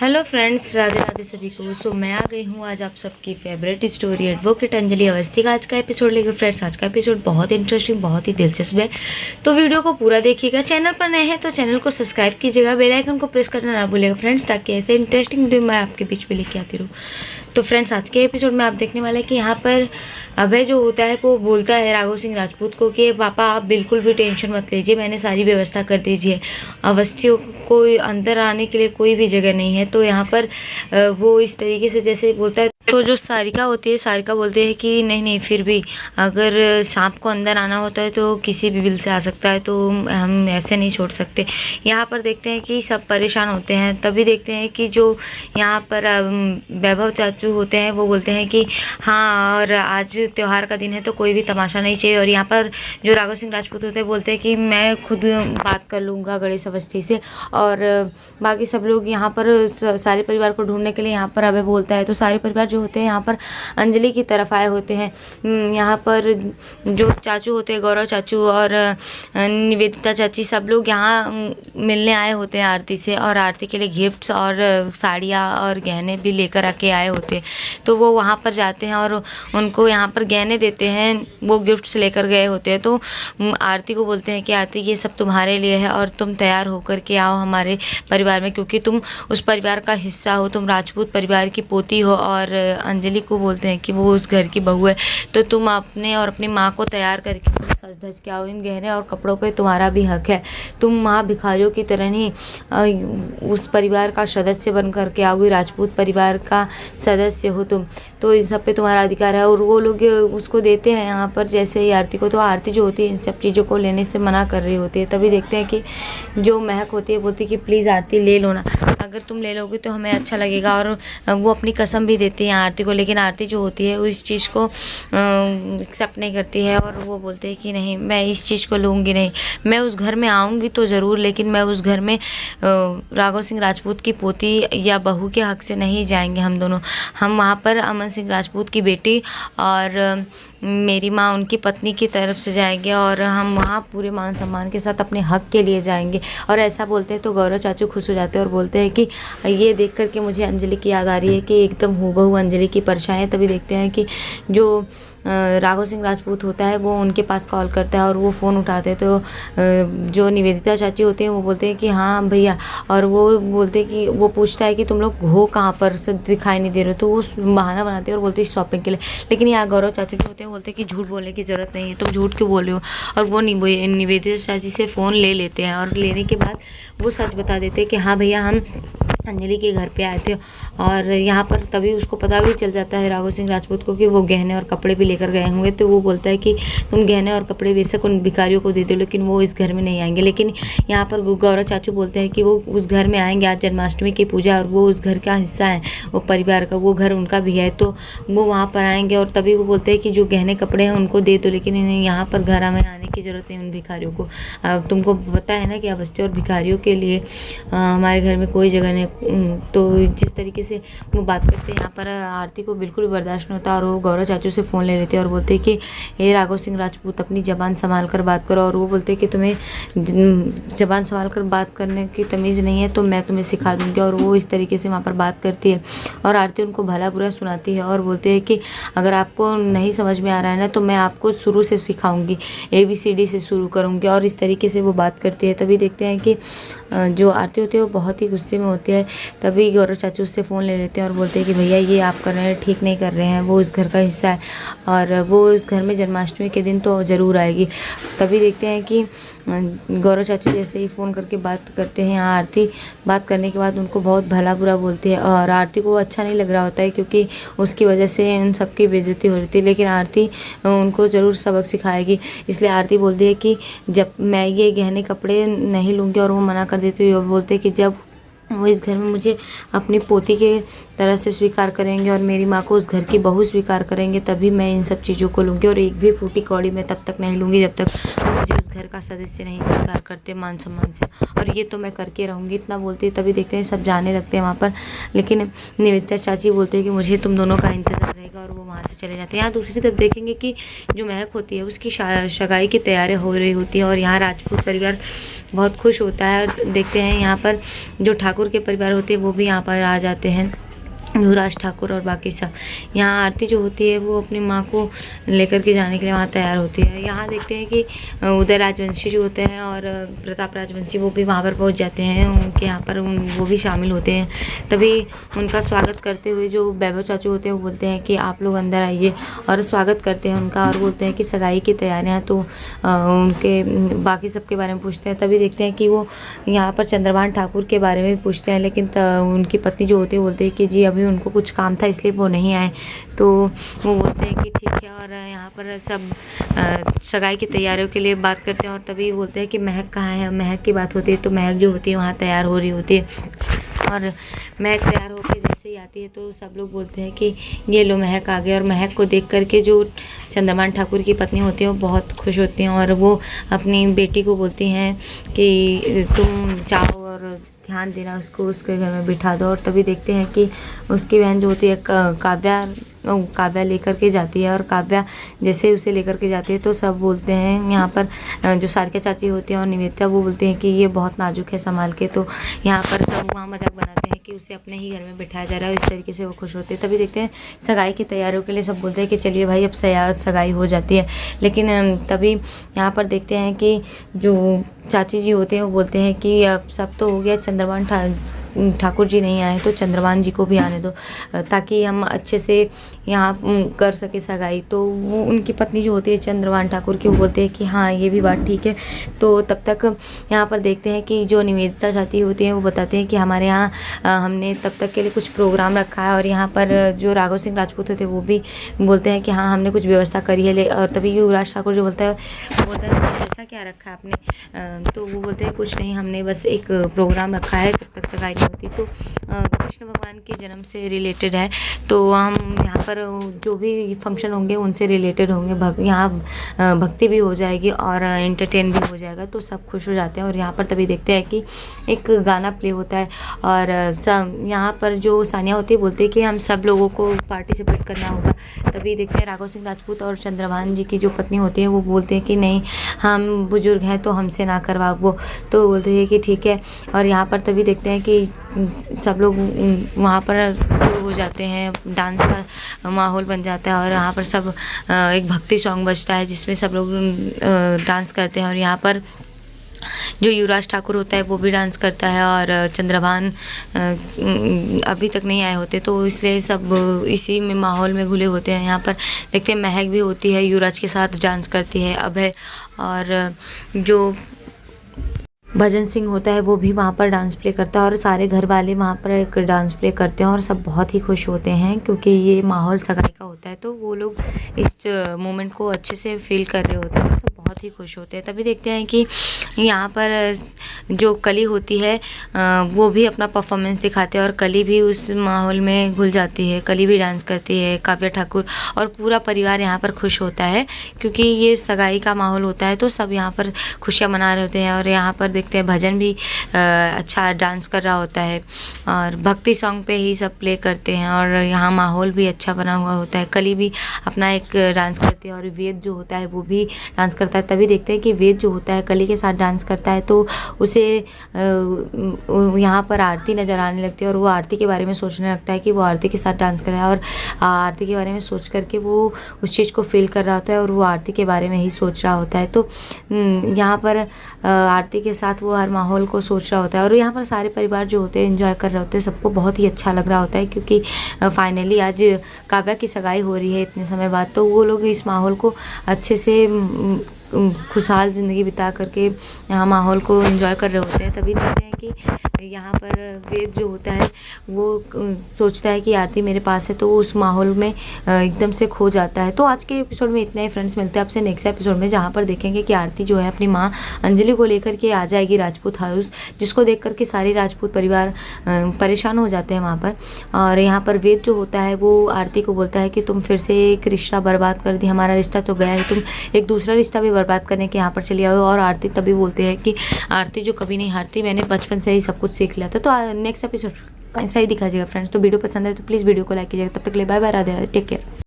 Hello friends, Radhe Radhe सभी को। मैं आ गई हूँ आज आप सबकी favourite story advocate Anjali Awasthi का आज का एपिसोड लेकर। फ्रेंड्स, आज का एपिसोड बहुत इंटरेस्टिंग, बहुत ही दिलचस्प है, तो वीडियो को पूरा देखिएगा। चैनल पर नए हैं तो चैनल को सब्सक्राइब कीजिएगा, बेल आइकन को प्रेस करना ना भूलिएगा फ्रेंड्स, ताकि ऐसे इंटरेस्टिंग वीडियो मैं आपके बीच में लेके आती रहूँ। तो फ्रेंड्स, आज के एपिसोड में आप देखने वाले हैं कि यहाँ पर अभय जो होता है वो बोलता है राघव सिंह राजपूत को कि पापा आप बिल्कुल भी टेंशन मत लीजिए, मैंने सारी व्यवस्था कर दीजिए, अवस्थियों को अंदर आने के लिए कोई भी जगह नहीं है। तो यहाँ पर वो इस तरीके से जैसे बोलता है, तो जो सारिका होती है, सारिका बोलते हैं कि नहीं नहीं, फिर भी अगर सांप को अंदर आना होता है तो किसी भी बिल से आ सकता है, तो हम ऐसे नहीं छोड़ सकते। यहाँ पर देखते हैं कि सब परेशान होते हैं। तभी देखते हैं कि जो यहाँ पर वैभव चाचू होते हैं वो बोलते हैं कि हाँ, और आज त्यौहार का दिन है तो कोई भी तमाशा नहीं चाहिए। और यहाँ पर जो राघव सिंह राजपूत होते हैं बोलते हैं कि मैं खुद बात कर लूँगा गणेश अवस्थी से। और बाकी सब लोग यहाँ पर सारे परिवार को ढूंढने के लिए यहाँ पर अभय बोलता है। तो सारे परिवार जो होते हैं यहाँ पर अंजलि की तरफ आए होते हैं। यहाँ पर जो चाचू होते हैं, गौरव चाचू और निवेदिता चाची, सब लोग यहाँ मिलने आए होते हैं आरती से, और आरती के लिए गिफ्ट्स और साड़ियाँ और गहने भी लेकर आके आए होते हैं। तो वो वहाँ पर जाते हैं और उनको यहाँ पर गहने देते हैं, वो गिफ्ट्स लेकर गए होते हैं। तो आरती को बोलते हैं कि आरती ये सब तुम्हारे लिए है और तुम तैयार होकर के आओ हमारे परिवार में, क्योंकि तुम उस परिवार का हिस्सा हो, तुम राजपूत परिवार की पोती हो। और अंजलि को बोलते हैं कि वो उस घर की बहू है, तो तुम अपने और अपनी माँ को तैयार करके तुम सज धज के आओ, इन गहने और कपड़ों पे तुम्हारा भी हक है। तुम माँ भिखारियों की तरह नहीं उस परिवार का सदस्य बन करके आओगी, राजपूत परिवार का सदस्य हो तुम, तो इन सब पे तुम्हारा अधिकार है। और वो लोग उसको देते हैं यहाँ पर जैसे ही आरती को। तो आरती जो होती है इन सब चीज़ों को लेने से मना कर रही होती है। तभी देखते हैं कि जो महक होती है बोलती है कि प्लीज़ आरती ले लो ना, अगर तुम ले लोगे तो हमें अच्छा लगेगा। और वो अपनी कसम भी देती है आरती को, लेकिन आरती जो होती है वो इस चीज़ को एक्सेप्ट नहीं करती है। और वो बोलते हैं कि नहीं, मैं इस चीज़ को लूँगी नहीं, मैं उस घर में आऊँगी तो ज़रूर, लेकिन मैं उस घर में राघव सिंह राजपूत की पोती या बहू के हक से नहीं जाएंगे हम दोनों। हम वहाँ पर अमन सिंह राजपूत की बेटी और मेरी माँ उनकी पत्नी की तरफ से जाएंगे, और हम वहाँ पूरे मान सम्मान के साथ अपने हक के लिए जाएंगे। और ऐसा बोलते हैं तो गौरव चाचू खुश हो जाते हैं और बोलते हैं कि ये देख करके मुझे अंजलि की याद आ रही है कि एकदम हूबहू अंजलि की परछाई है। तभी देखते हैं कि जो राघव सिंह राजपूत होता है वो उनके पास कॉल करता है और वो फ़ोन उठाते हैं। तो जो निवेदिता चाची होती हैं वो बोलते हैं कि हाँ भैया, और वो बोलते हैं कि वो पूछता है कि तुम लोग हो कहाँ पर, से दिखाई नहीं दे रहे हो। तो वो बहाना बनाते हैं और बोलते हैं शॉपिंग के लिए। लेकिन यहाँ गौरव चाचू जो होते हैं बोलते हैं कि झूठ बोलने की ज़रूरत नहीं है, तुम झूठ क्यों बोल रहे हो। और वो निवेदिता चाची से फ़ोन ले लेते हैं, और लेने के बाद वो सच बता देते हैं कि हाँ भैया, हम अंजलि के घर पे आए थे। और यहाँ पर तभी उसको पता भी चल जाता है राघव सिंह राजपूत को कि वो गहने और कपड़े भी लेकर गए होंगे। तो वो बोलता है कि तुम गहने और कपड़े बेशक उन भिखारियों को दे दो, लेकिन वो इस घर में नहीं आएंगे। लेकिन यहाँ पर गौरव चाचू बोलते हैं कि वो उस घर में आएंगे, आज जन्माष्टमी की पूजा, और वो उस घर का हिस्सा है, वो परिवार का, वो घर उनका भी है, तो वो वहाँ पर आएंगे। और तभी वो बोलते हैं कि जो गहने कपड़े हैं उनको दे दो, लेकिन इन्हें यहाँ पर घर में आने की ज़रूरत है उन भिखारियों को। तुमको पता है ना कि अवस्थी और भिखारियों के लिए हमारे घर में कोई जगह नहीं। तो जिस तरीके से वो बात करते हैं यहाँ पर आरती को बिल्कुल बर्दाश्त नहीं होता, और वो गौरव चाचू से फ़ोन ले लेते हैं और बोलते हैं कि हे राघव सिंह राजपूत, अपनी ज़बान संभाल कर बात करो। और वो बोलते हैं कि तुम्हें ज़बान संभाल कर बात करने की तमीज़ नहीं है, तो मैं तुम्हें सिखा दूँगी। और वो इस तरीके से वहाँ पर बात करती है, और आरती उनको भला बुरा सुनाती है और बोलते हैं कि अगर आपको नहीं समझ में आ रहा है ना, तो मैं आपको शुरू से सिखाऊँगी, ABCD से शुरू करूँगी। और इस तरीके से वो बात करती है। तभी देखते हैं कि जो आरती होती है वो बहुत ही गुस्से में होती है। तभी गौरव चाचू उससे फ़ोन ले लेते हैं और बोलते हैं कि भैया ये आप कर रहे हैं ठीक नहीं कर रहे हैं, वो इस घर का हिस्सा है और वो इस घर में जन्माष्टमी के दिन तो ज़रूर आएगी। तभी देखते हैं कि गौरव चाचू जैसे ही फ़ोन करके बात करते हैं, यहाँ आरती बात करने के बाद उनको बहुत भला बुरा बोलती है। और आरती को अच्छा नहीं लग रहा होता है, क्योंकि उसकी वजह से इन सबकी बेइज्जती हो रही थी। लेकिन आरती उनको ज़रूर सबक सिखाएगी, इसलिए आरती बोलती है कि जब मैं ये गहने कपड़े नहीं लूँगी, और वो मना कर देती है और बोलते हैं कि जब वो इस घर में मुझे अपनी पोती के तरह से स्वीकार करेंगे और मेरी माँ को उस घर की बहू स्वीकार करेंगे, तभी मैं इन सब चीज़ों को लूँगी। और एक भी फूटी कौड़ी मैं तब तक नहीं लूँगी जब तक वो मुझे उस घर का सदस्य नहीं स्वीकार करते मान सम्मान से, और ये तो मैं करके रहूँगी। इतना बोलती है। तभी देखते हैं सब जाने लगते हैं वहाँ पर। लेकिन निवेदिता चाची बोलते हैं कि मुझे तुम दोनों का इंतज़ार रहेगा, और वो वहाँ से चले जाते हैं। यहाँ दूसरी तरफ देखेंगे कि जो महक होती है उसकी सगाई की तैयारी हो रही होती है और यहाँ राजपूत परिवार बहुत खुश होता है। और देखते हैं यहाँ पर जो ठाकुर के परिवार होते हैं वो भी यहाँ पर आ जाते हैं, युवराज ठाकुर और बाकी सब। यहाँ आरती जो होती है वो अपनी माँ को लेकर के जाने के लिए वहाँ तैयार होती है। यहाँ देखते हैं कि उदय राजवंशी जो होते हैं और प्रताप राजवंशी वो भी वहाँ पर पहुँच जाते हैं। उनके यहाँ पर वो भी शामिल होते हैं। तभी उनका स्वागत करते हुए जो वैभव चाचू होते हैं वो बोलते हैं कि आप लोग अंदर आइए, और स्वागत करते हैं उनका और बोलते हैं कि सगाई की तैयारियाँ। तो उनके बाकी सबके बारे में पूछते हैं। तभी देखते हैं कि वो यहाँ पर चंद्रभान ठाकुर के बारे में भी पूछते हैं, लेकिन उनकी पत्नी जो होती है बोलते हैं कि जी अभी उनको कुछ काम था इसलिए वो नहीं आए। तो वो बोलते हैं कि ठीक है, और यहाँ पर सब सगाई की तैयारियों के लिए बात करते हैं। और तभी बोलते हैं कि महक कहाँ है। महक की बात होती है तो महक जो होती है वहाँ तैयार हो रही होती है, और महक तैयार होकर जैसे ही आती है तो सब लोग बोलते हैं कि ये लो महक आ गए। और महक को देख करके जो चंद्रभान ठाकुर की पत्नी होती है वो बहुत खुश होती हैं और वो अपनी बेटी को बोलती हैं कि तुम जाओ और ध्यान देना उसको, उसके घर में बिठा दो। और तभी देखते हैं कि उसकी बहन जो होती है काव्या लेकर के जाती है, और काव्या जैसे उसे लेकर के जाती है तो सब बोलते हैं यहाँ पर जो सारिका चाची होती है और निवेदिता वो बोलते हैं कि ये बहुत नाजुक है, संभाल के। तो यहाँ पर सब वहाँ मजाक बनाते हैं कि उसे अपने ही घर में बिठाया जा रहा है। इस तरीके से वो खुश होते हैं। तभी देखते हैं सगाई की तैयारियों के लिए सब बोलते हैं कि चलिए भाई अब सगाई हो जाती है। लेकिन तभी यहाँ पर देखते हैं कि जो चाची जी होते हैं वो बोलते हैं कि अब सब तो हो गया, चंद्रभान ठाकुर जी नहीं आए तो चंद्रभान जी को भी आने दो, ताकि हम अच्छे से यहाँ कर सके सगाई। तो वो उनकी पत्नी जो होती है चंद्रभान ठाकुर की वो बोलते हैं कि हाँ ये भी बात ठीक है। तो तब तक यहाँ पर देखते हैं कि जो निवेदिता चाची होती हैं वो बताते हैं कि हमारे यहाँ हमने तब तक के लिए कुछ प्रोग्राम रखा है। और यहाँ पर जो राघव सिंह राजपूत होते हैं वो भी बोलते हैं कि हाँ हमने कुछ व्यवस्था करी है। और तभी युवराज ठाकुर जो बोलता है वो बोलता है ऐसा क्या रखा है आपने। तो वो बोलते हैं कुछ नहीं, हमने बस एक प्रोग्राम रखा है जब तक सगाई नहीं होती। तो कृष्ण भगवान के जन्म से रिलेटेड है, तो हम यहाँ पर जो भी फंक्शन होंगे उनसे रिलेटेड होंगे। यहाँ भक्ति भी हो जाएगी और एंटरटेन भी हो जाएगा, तो सब खुश हो जाते हैं। और यहाँ पर तभी देखते हैं कि एक गाना प्ले होता है और सब यहाँ पर जो सानिया होती है बोलती है कि हम सब लोगों को पार्टिसिपेट करना होगा। तभी देखते हैं राघव सिंह राजपूत और चंद्रभान जी की जो पत्नी होती है वो बोलते हैं कि नहीं हम बुजुर्ग हैं तो हमसे ना करवाओ वो। तो बोलते हैं कि ठीक है। और यहाँ पर तभी देखते हैं कि सब लोग वहाँ पर शुरू हो जाते हैं, डांस का माहौल बन जाता है। और यहाँ पर सब एक भक्ति सॉन्ग बजता है जिसमें सब लोग डांस करते हैं। और यहाँ पर जो युवराज ठाकुर होता है वो भी डांस करता है, और चंद्रभान अभी तक नहीं आए होते तो इसलिए सब इसी में माहौल में घुले होते हैं। यहाँ पर देखते हैं महक भी होती है, युवराज के साथ डांस करती है अभय, और जो भजन सिंह होता है वो भी वहाँ पर डांस प्ले करता है। और सारे घर वाले वहाँ पर एक डांस प्ले करते हैं और सब बहुत ही खुश होते हैं क्योंकि ये माहौल सगाई का होता है। तो वो लोग इस मोमेंट को अच्छे से फील कर रहे होते हैं, सब बहुत ही खुश होते हैं। तभी देखते हैं कि यहाँ पर जो कली होती है वो भी अपना परफॉर्मेंस दिखाते हैं, और कली भी उस माहौल में घुल जाती है। कली भी डांस करती है, काव्या ठाकुर, और पूरा परिवार यहाँ पर खुश होता है क्योंकि ये सगाई का माहौल होता है। तो सब यहाँ पर खुशियाँ मना रहे होते हैं। और यहाँ पर देखते हैं भजन भी अच्छा डांस कर रहा होता है, और भक्ति सॉन्ग पे ही सब प्ले करते हैं, और यहाँ माहौल भी अच्छा बना हुआ होता है। कली भी अपना एक डांस करती है, और वेद जो होता है वो भी डांस करता है। तभी देखते हैं कि वेद जो होता है कली के साथ डांस करता है, तो उसे यहाँ पर आरती नज़र आने लगती है, और वो आरती के बारे में सोचने लगता है कि वो आरती के साथ डांस कर रहा है। और आरती के बारे में सोच करके वो उस चीज़ को फील कर रहा होता है, और वो आरती के बारे में ही सोच रहा होता है। तो यहाँ पर आरती के साथ वो हर माहौल को सोच रहा होता है। और यहाँ पर सारे परिवार जो होते हैं एंजॉय कर रहे होते हैं, सबको बहुत ही अच्छा लग रहा होता है क्योंकि फाइनली आज काव्या की सगाई हो रही है इतने समय बाद। तो वो लोग इस माहौल को अच्छे से खुशहाल ज़िंदगी बिता करके यहाँ माहौल को एंजॉय कर रहे होते हैं। तभी देखते हैं कि यहाँ पर वेद जो होता है वो सोचता है कि आरती मेरे पास है, तो उस माहौल में एकदम से खो जाता है। तो आज के एपिसोड में इतना ही फ्रेंड्स, मिलते हैं आपसे नेक्स्ट एपिसोड में, जहाँ पर देखेंगे कि आरती जो है अपनी माँ अंजलि को लेकर के आ जाएगी राजपूत हाउस, जिसको देख करके सारे राजपूत परिवार परेशान हो जाते हैं वहाँ पर। और यहाँ पर वेद जो होता है वो आरती को बोलता है कि तुम फिर से एक रिश्ता बर्बाद कर दी, हमारा रिश्ता तो गया है, तुम एक दूसरा रिश्ता भी बर्बाद करने के यहाँ पर चली आओ। और आरती तभी बोलते हैं कि आरती जो कभी नहीं हारती, मैंने बचपन से ही सब कुछ सीख लिया था। तो नेक्स्ट एपिसोड ऐसा ही दिखा जाएगा फ्रेंड्स। तो वीडियो पसंद है तो प्लीज़ वीडियो को लाइक कीजिएगा। तब तक के लिए bye bye, Radhe Radhe, take care.